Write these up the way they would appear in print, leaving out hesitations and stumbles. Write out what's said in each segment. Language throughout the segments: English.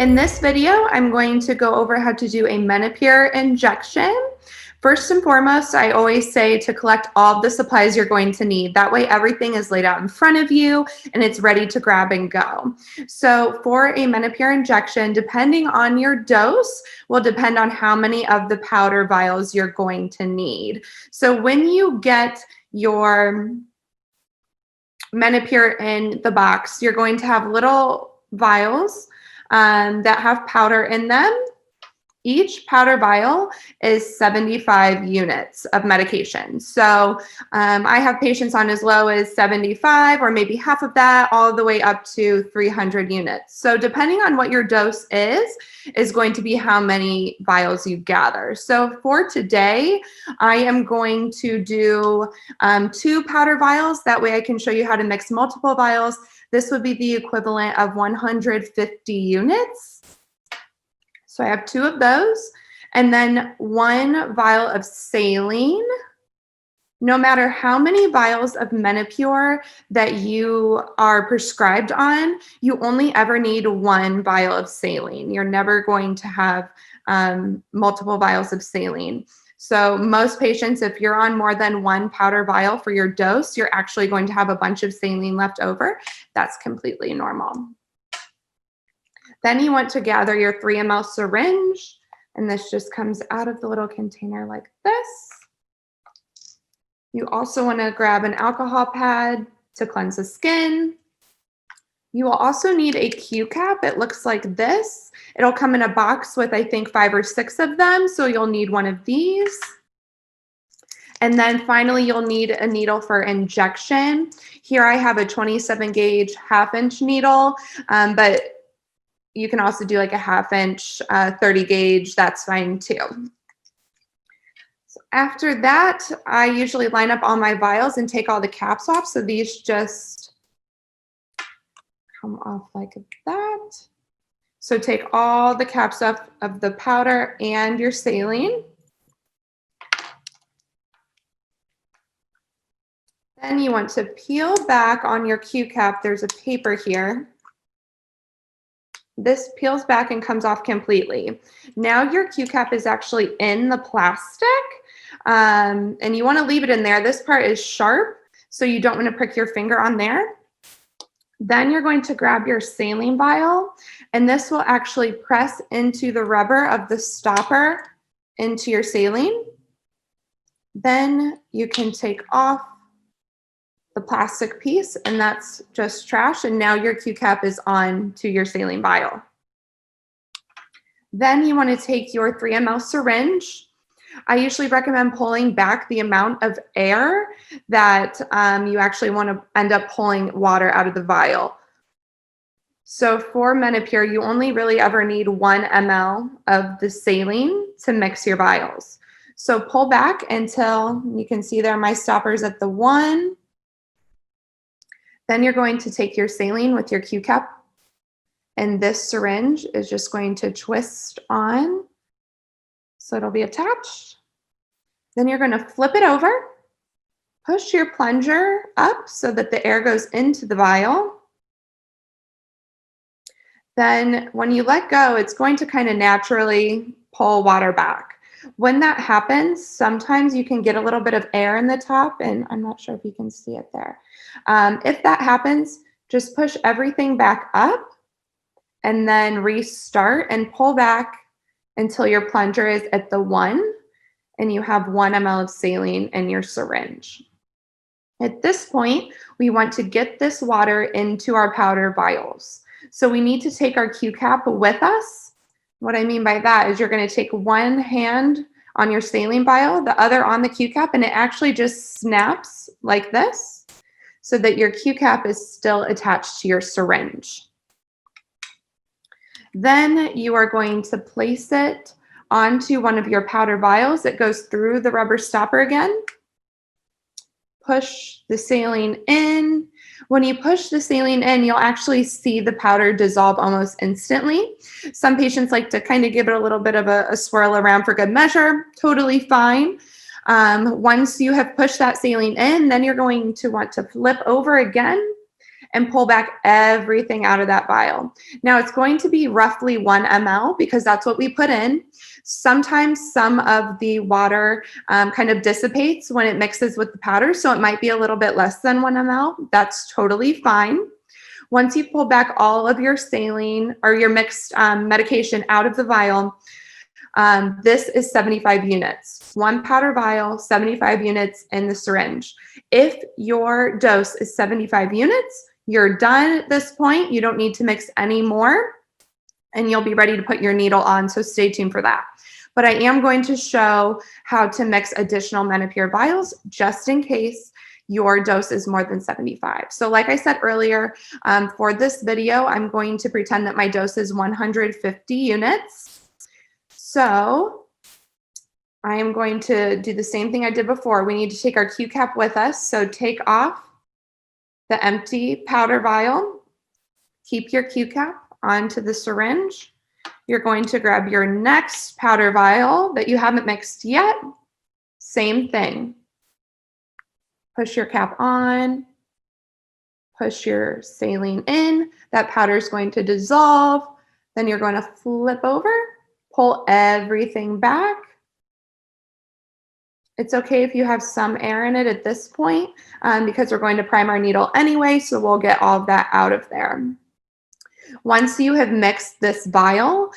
In this video, I'm going to go over how to do a Menopur injection. First and foremost, I always say to collect all of the supplies you're going to need. That way everything is laid out in front of you and it's ready to grab and go. So for a Menopur injection, depending on your dose, will depend on how many of the powder vials you're going to need. So when you get your Menopur in the box, you're going to have little vials that have powder in them. Each powder vial is 75 units of medication. So I have patients on as low as 75 or maybe half of that, all the way up to 300 units. So depending on what your dose is going to be how many vials you gather. So for today, I am going to do 2 powder vials. That way I can show you how to mix multiple vials. This would be the equivalent of 150 units. So I have 2 of those, and then 1 vial of saline. No matter how many vials of Menopur that you are prescribed on, you only ever need 1 vial of saline. You're never going to have multiple vials of saline. So most patients, if you're on more than 1 powder vial for your dose, you're actually going to have a bunch of saline left over. That's completely normal. Then you want to gather your 3 ml syringe, and this just comes out of the little container like this. You also want to grab an alcohol pad to cleanse the skin. You will also need a Q cap. It looks like this. It'll come in a box with, I think, 5 or 6 of them, so you'll need one of these. And then finally, you'll need a needle for injection. Here I have a 27 gauge 1/2 inch needle, but you can also do like a 1/2 inch 30 gauge, that's fine too. So after that, I usually line up all my vials and take all the caps off. So these just come off like that. So take all the caps off of the powder and your saline. Then you want to peel back on your Q cap. There's a paper here. This peels back and comes off completely. Now your Q cap is actually in the plastic, and you want to leave it in there. This part is sharp, so you don't want to prick your finger on there. Then you're going to grab your saline vial, and this will actually press into the rubber of the stopper into your saline. Then you can take off the plastic piece, and that's just trash. And now your Q cap is on to your saline vial. Then you want to take your 3 ml syringe. I usually recommend pulling back the amount of air that you actually want to end up pulling water out of the vial. So for Menopur, you only really ever need 1 ml of the saline to mix your vials. So pull back until you can see there my stopper's at the 1. Then you're going to take your saline with your Q cap, and this syringe is just going to twist on, so it'll be attached. Then you're going to flip it over, push your plunger up so that the air goes into the vial. Then when you let go, it's going to kind of naturally pull water back. When that happens, sometimes you can get a little bit of air in the top, and I'm not sure if you can see it there. If that happens, just push everything back up and then restart and pull back until your plunger is at the 1 and you have 1 ml of saline in your syringe. At this point, we want to get this water into our powder vials. So we need to take our Q cap with us. What I mean by that is you're going to take 1 hand on your saline vial, the other on the Q cap, and it actually just snaps like this so that your Q cap is still attached to your syringe. Then you are going to place it onto one of your powder vials. It goes through the rubber stopper again. Push the saline in. When you push the saline in, you'll actually see the powder dissolve almost instantly. Some patients like to kind of give it a little bit of a swirl around for good measure. Totally fine. Once you have pushed that saline in, then you're going to want to flip over again and pull back everything out of that vial. Now it's going to be roughly 1 ml because that's what we put in. Sometimes some of the water kind of dissipates when it mixes with the powder, so it might be a little bit less than 1 ml. That's totally fine. Once you pull back all of your saline or your mixed medication out of the vial, this is 75 units. 1 powder vial, 75 units in the syringe. If your dose is 75 units, you're done at this point. You don't need to mix any more, and you'll be ready to put your needle on, so stay tuned for that. But I am going to show how to mix additional Menopur vials just in case your dose is more than 75. So like I said earlier, for this video, I'm going to pretend that my dose is 150 units. So I am going to do the same thing I did before. We need to take our Q cap with us. So take off the empty powder vial, keep your Q cap onto the syringe. You're going to grab your next powder vial that you haven't mixed yet. Same thing. Push your cap on, push your saline in. That powder is going to dissolve. Then you're going to flip over, pull everything back. It's okay if you have some air in it at this point because we're going to prime our needle anyway, so we'll get all of that out of there. Once you have mixed this vial,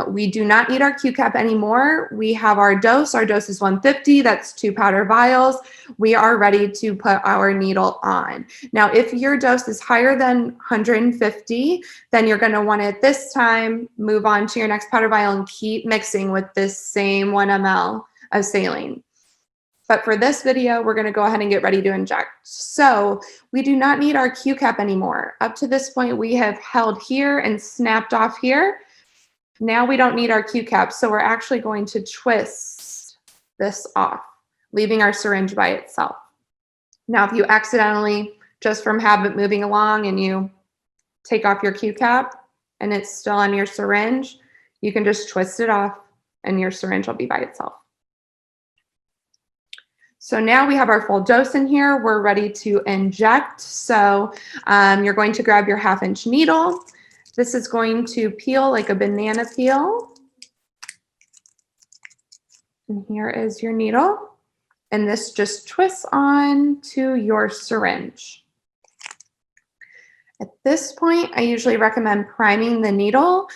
we do not need our Q cap anymore. We have our dose. Our dose is 150. That's 2 powder vials. We are ready to put our needle on. Now, if your dose is higher than 150, then you're going to want to, at this time, move on to your next powder vial and keep mixing with this same 1 ml of saline. But for this video, we're going to go ahead and get ready to inject. So we do not need our Q cap anymore. Up to this point, we have held here and snapped off here. Now we don't need our Q cap. So we're actually going to twist this off, leaving our syringe by itself. Now, if you accidentally, just from habit moving along, and you take off your Q cap and it's still on your syringe, you can just twist it off and your syringe will be by itself. So now we have our full dose in here. We're ready to inject. So you're going to grab your 1/2-inch needle. This is going to peel like a banana peel. And here is your needle. And this just twists on to your syringe. At this point, I usually recommend priming the needle,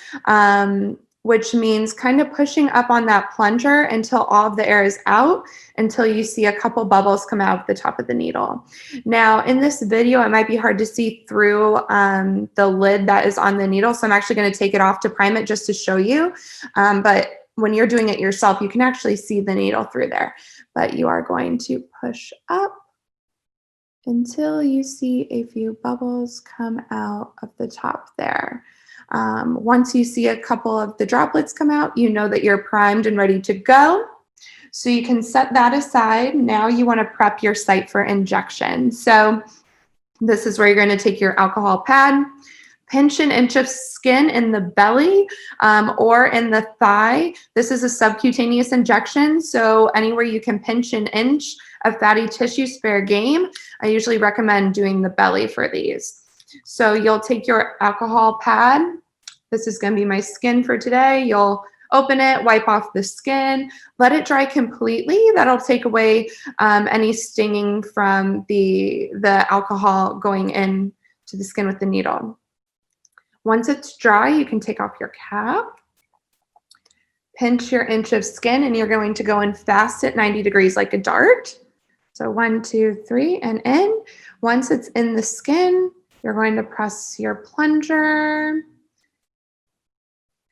which means kind of pushing up on that plunger until all of the air is out, until you see a couple bubbles come out of the top of the needle. Now, in this video, it might be hard to see through the lid that is on the needle, so I'm actually going to take it off to prime it just to show you. But when you're doing it yourself, you can actually see the needle through there. But you are going to push up until you see a few bubbles come out of the top there. Once you see a couple of the droplets come out, you know that you're primed and ready to go. So you can set that aside. Now you want to prep your site for injection. So this is where you're going to take your alcohol pad, pinch an inch of skin in the belly or in the thigh. This is a subcutaneous injection, so anywhere you can pinch an inch of fatty tissue, fair game. I usually recommend doing the belly for these. So you'll take your alcohol pad. This is going to be my skin for today. You'll open it, wipe off the skin, let it dry completely. That'll take away any stinging from the alcohol going in to the skin with the needle. Once it's dry, you can take off your cap, pinch your inch of skin, and you're going to go in fast at 90 degrees like a dart. So 1, 2, 3, and in. Once it's in the skin, you're going to press your plunger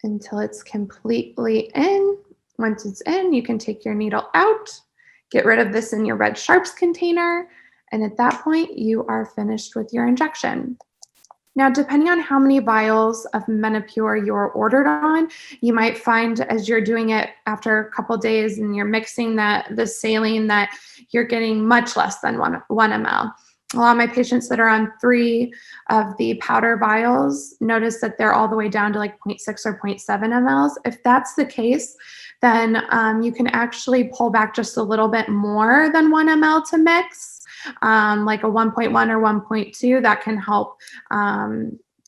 until it's completely in. Once it's in, you can take your needle out, get rid of this in your red sharps container, and at that point, you are finished with your injection. Now, depending on how many vials of Menopur you're ordered on, you might find as you're doing it after a couple days and you're mixing the saline that you're getting much less than 1 ml. A lot of my patients that are on 3 of the powder vials notice that they're all the way down to like 0.6 or 0.7 mLs. If that's the case, then you can actually pull back just a little bit more than 1 ml to mix. like a 1.1 or 1.2, that can help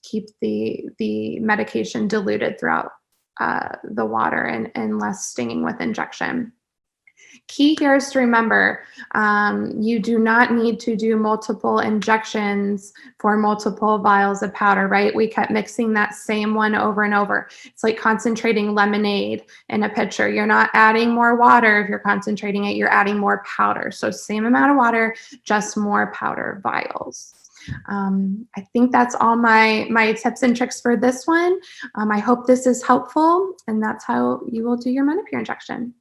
keep the medication diluted throughout the water and less stinging with injection. Key here is to remember, you do not need to do multiple injections for multiple vials of powder, right? We kept mixing that same one over and over. It's like concentrating lemonade in a pitcher. You're not adding more water if you're concentrating it, you're adding more powder. So same amount of water, just more powder vials. I think that's all my tips and tricks for this one. I hope this is helpful, and that's how you will do your Menopur injection.